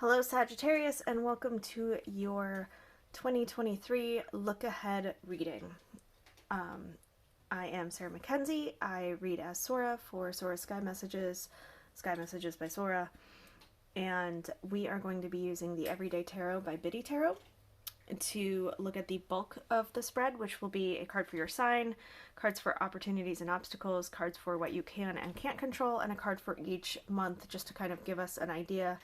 Hello Sagittarius, and welcome to your 2023 look ahead reading. I am Sarah Mackenzie. I read as Sora for Sora Sky Messages by Sora, and we are going to be using the Everyday Tarot by Biddy Tarot to look at the bulk of the spread, which will be a card for your sign, cards for opportunities and obstacles, cards for what you can and can't control, and a card for each month just to kind of give us an idea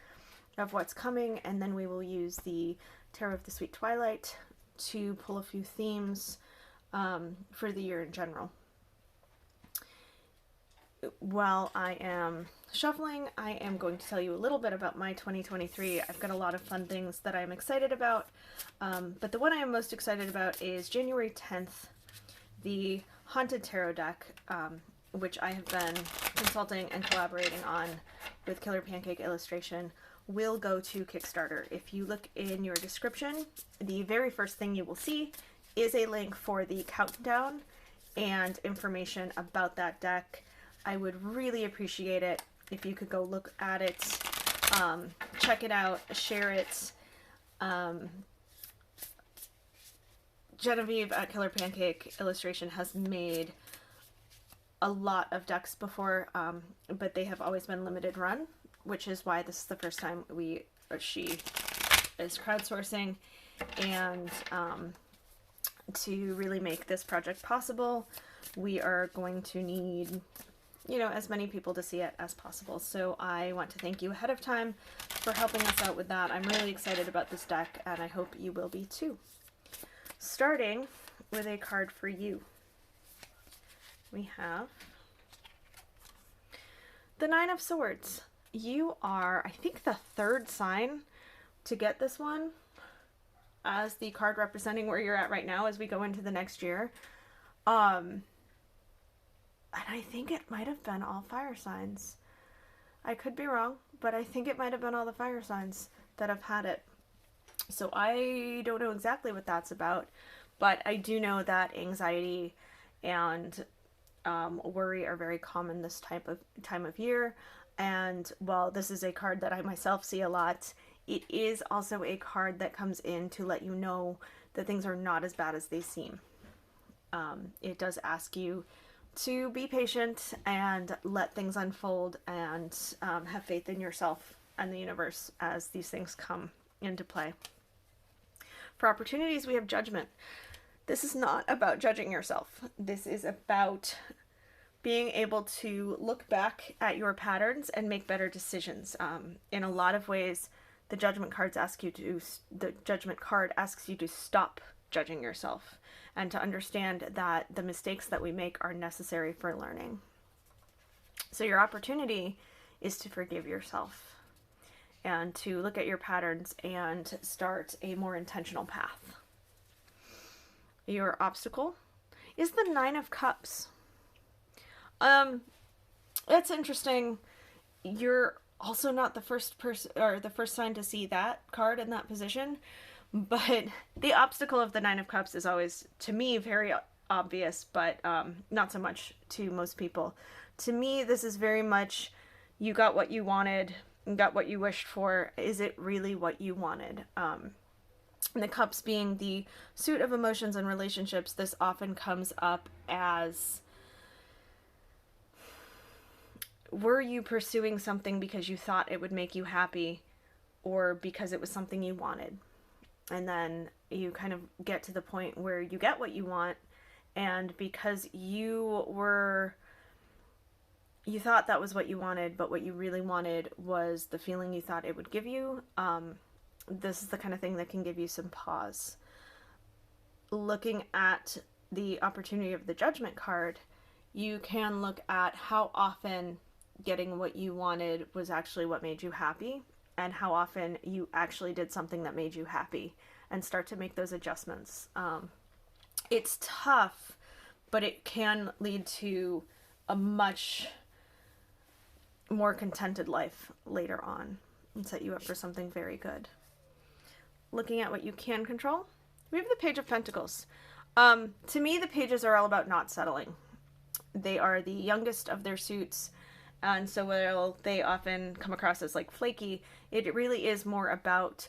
of what's coming. And then we will use the Tarot of the Sweet Twilight to pull a few themes for the year in general. While I am shuffling, I am going to tell you a little bit about my 2023. I've got a lot of fun things that I'm excited about, but the one I am most excited about is January 10th, the Haunted Tarot deck, which I have been consulting and collaborating on with Killer Pancake Illustration, will go to Kickstarter. If you look in your description, the very first thing you will see is a link for the countdown and information about that deck. I would really appreciate it if you could go look at it, check it out, share it. Genevieve at Killer Pancake Illustration has made a lot of decks before, but they have always been limited run, which is why this is the first time she is crowdsourcing, and to really make this project possible, we are going to need, as many people to see it as possible. So I want to thank you ahead of time for helping us out with that. I'm really excited about this deck, and I hope you will be too. Starting with a card for you, we have the Nine of Swords. You are, I think, the third sign to get this one as the card representing where you're at right now as we go into the next year. And I think it might have been all fire signs. I could be wrong, but I think it might have been all the fire signs that have had it. So I don't know exactly what that's about, but I do know that anxiety and worry are very common this time of year. And while this is a card that I myself see a lot, it is also a card that comes in to let you know that things are not as bad as they seem. It does ask you to be patient and let things unfold, and have faith in yourself and the universe as these things come into play. For opportunities, we have Judgment. This is not about judging yourself. This is about being able to look back at your patterns and make better decisions. In a lot of ways, the Judgment card asks you to stop judging yourself and to understand that the mistakes that we make are necessary for learning. So your opportunity is to forgive yourself and to look at your patterns and start a more intentional path. Your obstacle is the Nine of Cups. That's interesting. You're also not the first person or the first sign to see that card in that position, but the obstacle of the Nine of Cups is always, to me, very obvious, but not so much to most people. To me, this is very much, you got what you wanted, you got what you wished for. Is it really what you wanted? And the cups being the suit of emotions and relationships, this often comes up as, were you pursuing something because you thought it would make you happy, or because it was something you wanted? And then you kind of get to the point where you get what you want, and because you thought that was what you wanted, but what you really wanted was the feeling you thought it would give you, this is the kind of thing that can give you some pause. Looking at the opportunity of the Judgment card, you can look at how often getting what you wanted was actually what made you happy, and how often you actually did something that made you happy, and start to make those adjustments. It's tough, but it can lead to a much more contented life later on and set you up for something very good. Looking at what you can control, we have the Page of Pentacles. To me, the pages are all about not settling. They are the youngest of their suits, And so while they often come across as like flaky, it really is more about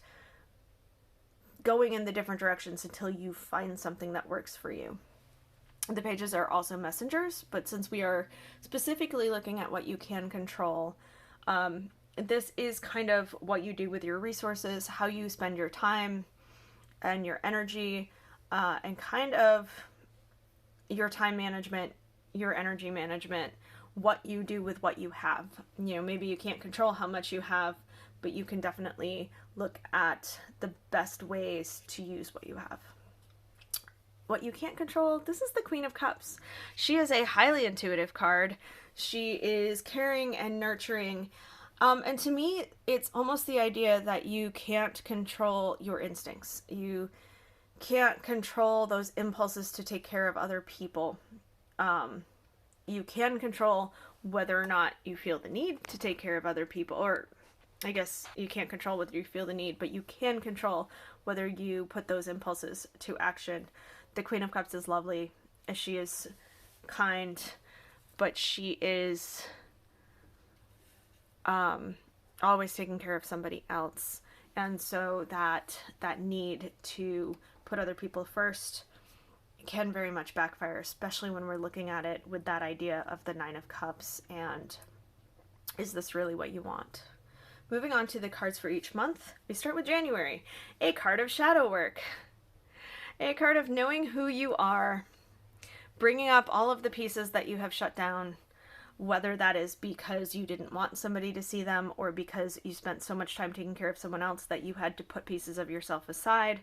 going in the different directions until you find something that works for you. The pages are also messengers, but since we are specifically looking at what you can control, this is kind of what you do with your resources, how you spend your time and your energy, and kind of your time management, your energy management, what you do with what you have. You know, maybe you can't control how much you have, but you can definitely look at the best ways to use what you have. What you can't control, this is the Queen of Cups. She is a highly intuitive card. She is caring and nurturing. And to me, it's almost the idea that you can't control your instincts. You can't control those impulses to take care of other people. You can control whether or not you feel the need to take care of other people, or I guess you can't control whether you feel the need, but you can control whether you put those impulses to action. The Queen of Cups is lovely. She is kind, but she is always taking care of somebody else. And so that need to put other people first can very much backfire, especially when we're looking at it with that idea of the Nine of Cups and is this really what you want? Moving on to the cards for each month, we start with January. A card of shadow work. A card of knowing who you are, bringing up all of the pieces that you have shut down, whether that is because you didn't want somebody to see them or because you spent so much time taking care of someone else that you had to put pieces of yourself aside,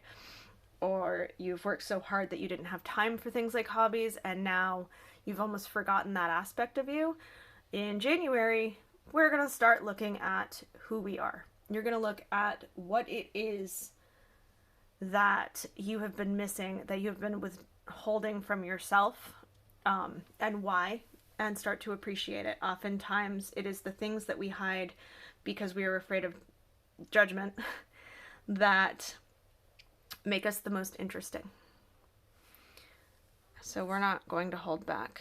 or you've worked so hard that you didn't have time for things like hobbies and now you've almost forgotten that aspect of you. In January, we're going to start looking at who we are. You're going to look at what it is that you have been missing, that you have been withholding from yourself, and why, and start to appreciate it. Oftentimes, it is the things that we hide because we are afraid of judgment that make us the most interesting. So we're not going to hold back.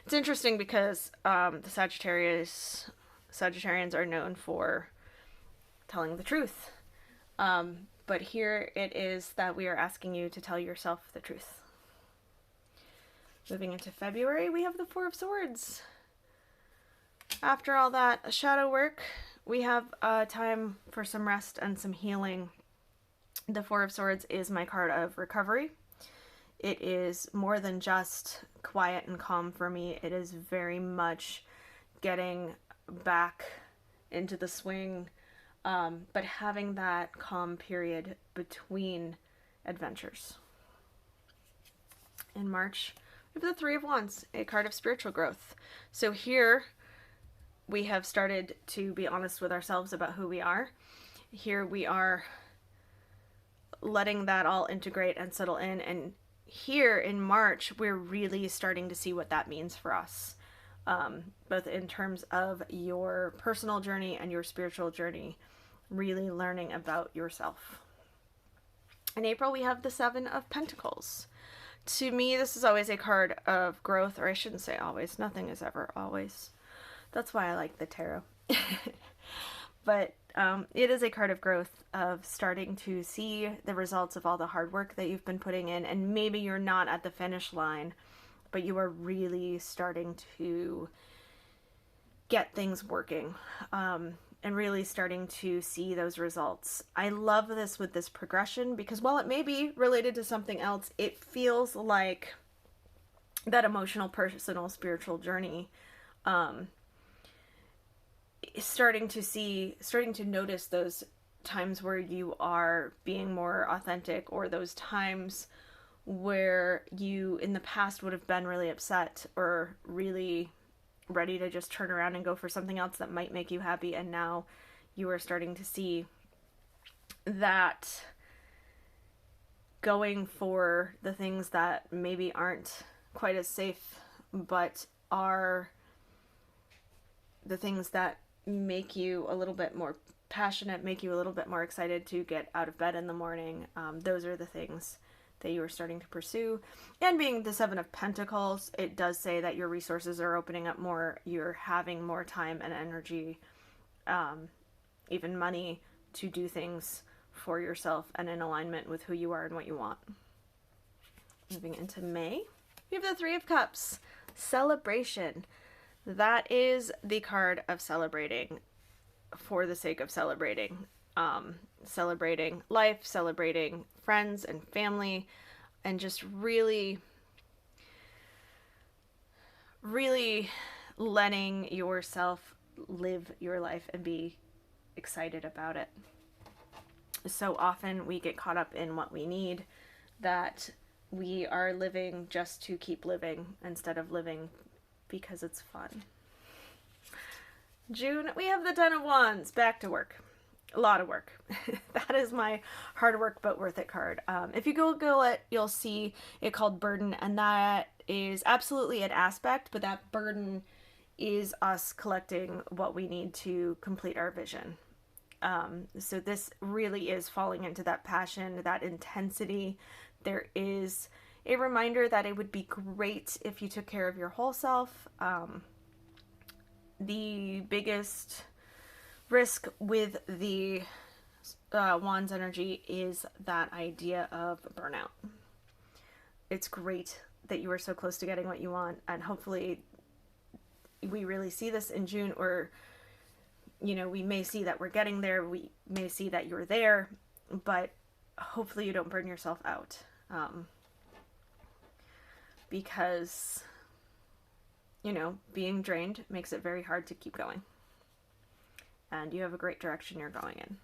It's interesting because the Sagittarians are known for telling the truth. But here it is that we are asking you to tell yourself the truth. Moving into February, we have the Four of Swords. After all that shadow work, we have time for some rest and some healing. The Four of Swords is my card of recovery. It is more than just quiet and calm for me. It is very much getting back into the swing, but having that calm period between adventures. In March, we have the Three of Wands, a card of spiritual growth. So here we have started to be honest with ourselves about who we are. Here we are letting that all integrate and settle in. And here in March, we're really starting to see what that means for us, both in terms of your personal journey and your spiritual journey, really learning about yourself. In April, we have the Seven of Pentacles. To me, this is always a card of growth, or I shouldn't say always. Nothing is ever always. That's why I like the tarot. But it is a card of growth, of starting to see the results of all the hard work that you've been putting in. And maybe you're not at the finish line, but you are really starting to get things working. And really starting to see those results. I love this with this progression because while it may be related to something else, it feels like that emotional, personal, spiritual journey, starting to notice those times where you are being more authentic, or those times where you in the past would have been really upset or really ready to just turn around and go for something else that might make you happy, and now you are starting to see that going for the things that maybe aren't quite as safe but are the things that make you a little bit more passionate, make you a little bit more excited to get out of bed in the morning. Those are the things that you are starting to pursue. And being the Seven of Pentacles, it does say that your resources are opening up more. You're having more time and energy, even money, to do things for yourself and in alignment with who you are and what you want. Moving into May, we have the Three of Cups, celebration. That is the card of celebrating for the sake of celebrating. Celebrating life, celebrating friends and family, and just really, really letting yourself live your life and be excited about it. So often we get caught up in what we need, that we are living just to keep living instead of living because it's fun. June, we have the Ten of Wands, back to work. A lot of work. That is my hard work but worth it card. If you Google it, you'll see it called burden, and that is absolutely an aspect, but that burden is us collecting what we need to complete our vision. So this really is falling into that passion, that intensity. There is a reminder that it would be great if you took care of your whole self. The biggest risk with the Wands energy is that idea of burnout. It's great that you are so close to getting what you want, and hopefully we really see this in June, or we may see that we're getting there, we may see that you're there, but hopefully you don't burn yourself out, because being drained makes it very hard to keep going. And you have a great direction you're going in.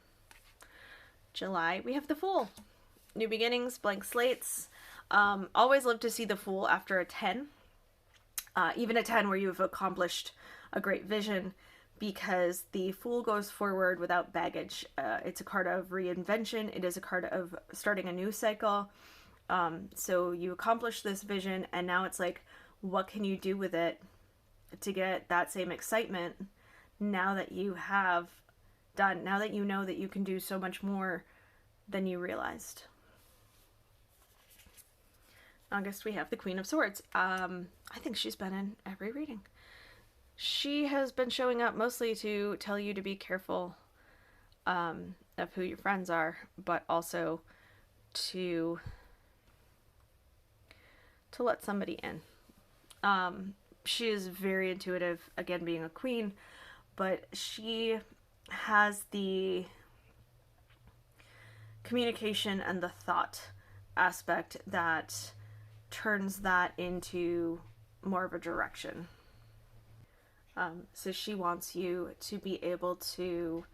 July, we have the Fool. New beginnings, blank slates. Always love to see the Fool after a 10. Even a 10 where you've accomplished a great vision, because the Fool goes forward without baggage. It's a card of reinvention. It is a card of starting a new cycle. So you accomplish this vision, and now it's like, what can you do with it to get that same excitement now that you have done, now that you know that you can do so much more than you realized. August, we have the Queen of Swords. I think she's been in every reading. She has been showing up mostly to tell you to be careful of who your friends are, but also to let somebody in. She is very intuitive, again, being a queen, but she has the communication and the thought aspect that turns that into more of a direction. So she wants you to be able to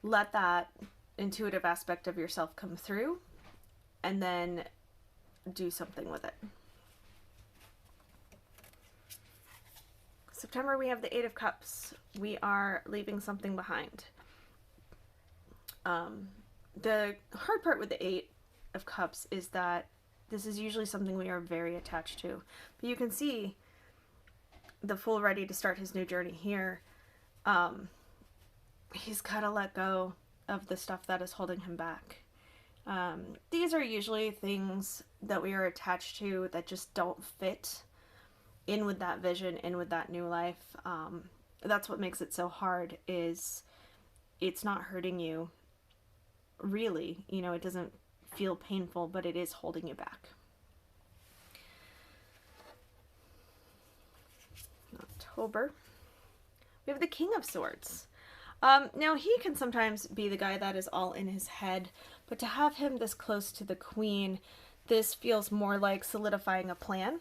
let that intuitive aspect of yourself come through and then do something with it. September, we have the Eight of Cups. We are leaving something behind. The hard part with the Eight of Cups is that this is usually something we are very attached to. But you can see the Fool ready to start his new journey here. He's got to let go of the stuff that is holding him back. These are usually things that we are attached to that just don't fit in with that vision, in with that new life. That's what makes it so hard, is it's not hurting you really. It doesn't feel painful, but it is holding you back. October, we have the King of Swords. Now, he can sometimes be the guy that is all in his head, but to have him this close to the Queen, this feels more like solidifying a plan.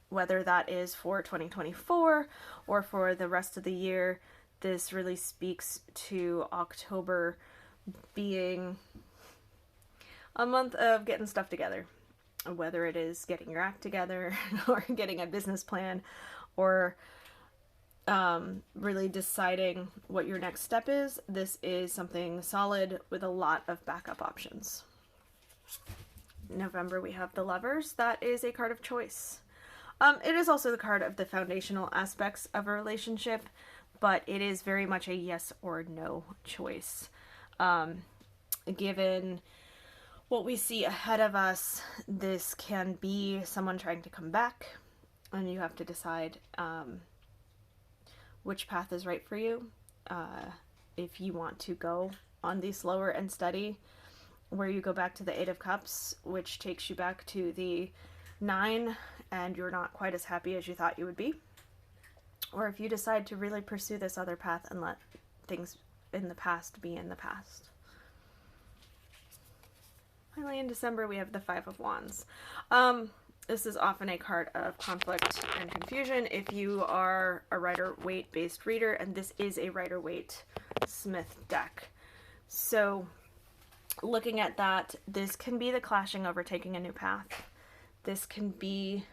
Whether that is for 2024 or for the rest of the year, this really speaks to October being a month of getting stuff together. Whether it is getting your act together or getting a business plan, or really deciding what your next step is. This is something solid with a lot of backup options. November, we have the Lovers. That is a card of choice. It is also the card of the foundational aspects of a relationship, but it is very much a yes or no choice. Given what we see ahead of us. This can be someone trying to come back, and you have to decide which path is right for you. If you want to go on the slower and steady, where you go back to the Eight of Cups, which takes you back to the 9, and you're not quite as happy as you thought you would be. Or if you decide to really pursue this other path and let things in the past be in the past. Finally, in December, we have the Five of Wands. This is often a card of conflict and confusion if you are a Rider-Waite based reader, and this is a Rider-Waite Smith deck. So looking at that, this can be the clashing over taking a new path. This can be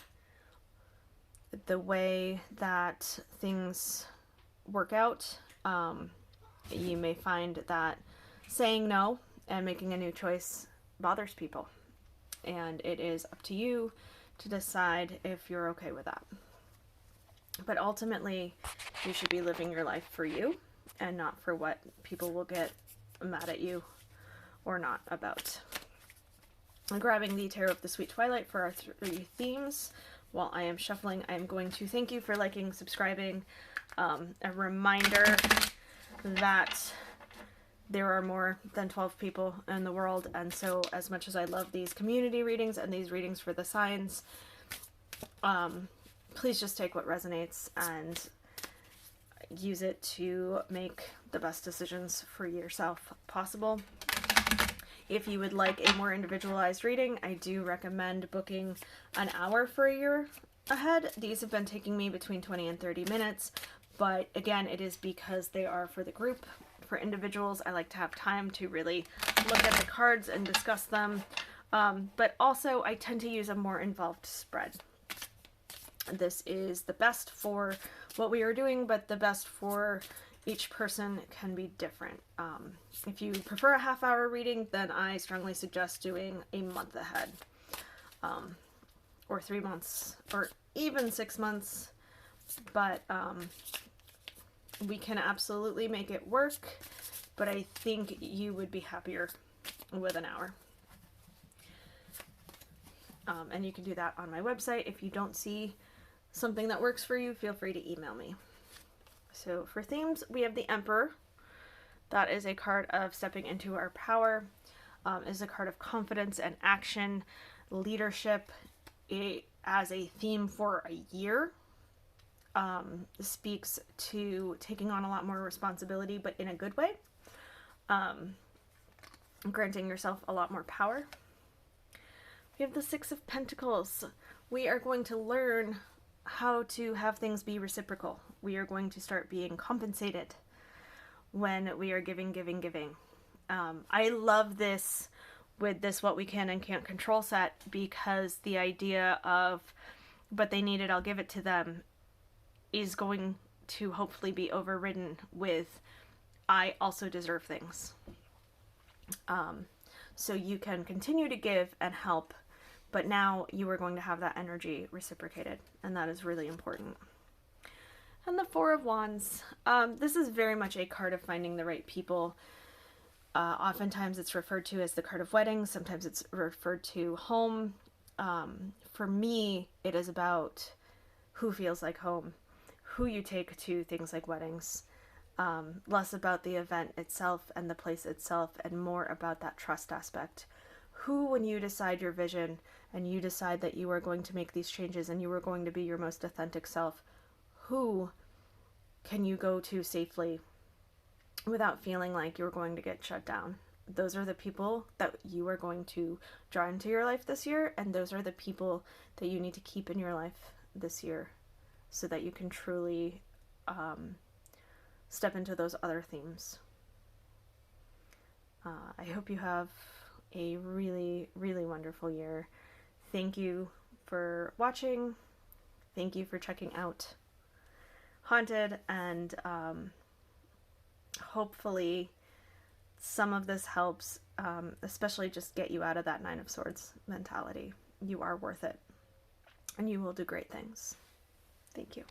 the way that things work out. You may find that saying no and making a new choice bothers people, and it is up to you to decide if you're okay with that. But ultimately, you should be living your life for you and not for what people will get mad at you or not about. I'm grabbing the Tarot of the Sweet Twilight for our 3 themes. While I am shuffling, I am going to thank you for liking, subscribing. A reminder that there are more than 12 people in the world, and so as much as I love these community readings and these readings for the signs, please just take what resonates and use it to make the best decisions for yourself possible. If you would like a more individualized reading, I do recommend booking an hour for a year ahead. These have been taking me between 20 and 30 minutes, but again, it is because they are for the group. For individuals, I like to have time to really look at the cards and discuss them, but also I tend to use a more involved spread. This is the best for what we are doing, but the best for each person can be different. If you prefer a half-hour reading, then I strongly suggest doing a month ahead, or 3 months, or even 6 months, but we can absolutely make it work, but I think you would be happier with an hour. And you can do that on my website. If you don't see something that works for you, feel free to email me. So for themes, we have the Emperor. That is a card of stepping into our power. Is a card of confidence and action, leadership. It, as a theme for a year, speaks to taking on a lot more responsibility, but in a good way. Granting yourself a lot more power. We have the Six of Pentacles. We are going to learn how to have things be reciprocal. We are going to start being compensated when we are giving. I love this with this what we can and can't control set, because the idea of, but they need it, I'll give it to them, is going to hopefully be overridden with, I also deserve things. So you can continue to give and help, but now you are going to have that energy reciprocated, and that is really important. And the Four of Wands. This is very much a card of finding the right people. Oftentimes it's referred to as the card of weddings. Sometimes it's referred to home. For me, it is about who feels like home, who you take to things like weddings. Less about the event itself and the place itself, and more about that trust aspect. Who, when you decide your vision and you decide that you are going to make these changes and you are going to be your most authentic self, who can you go to safely without feeling like you're going to get shut down? Those are the people that you are going to draw into your life this year, and those are the people that you need to keep in your life this year so that you can truly step into those other themes. I hope you have a really, really wonderful year. Thank you for watching. Thank you for checking out Haunted, and hopefully some of this helps, especially just get you out of that Nine of Swords mentality. You are worth it, and you will do great things. Thank you.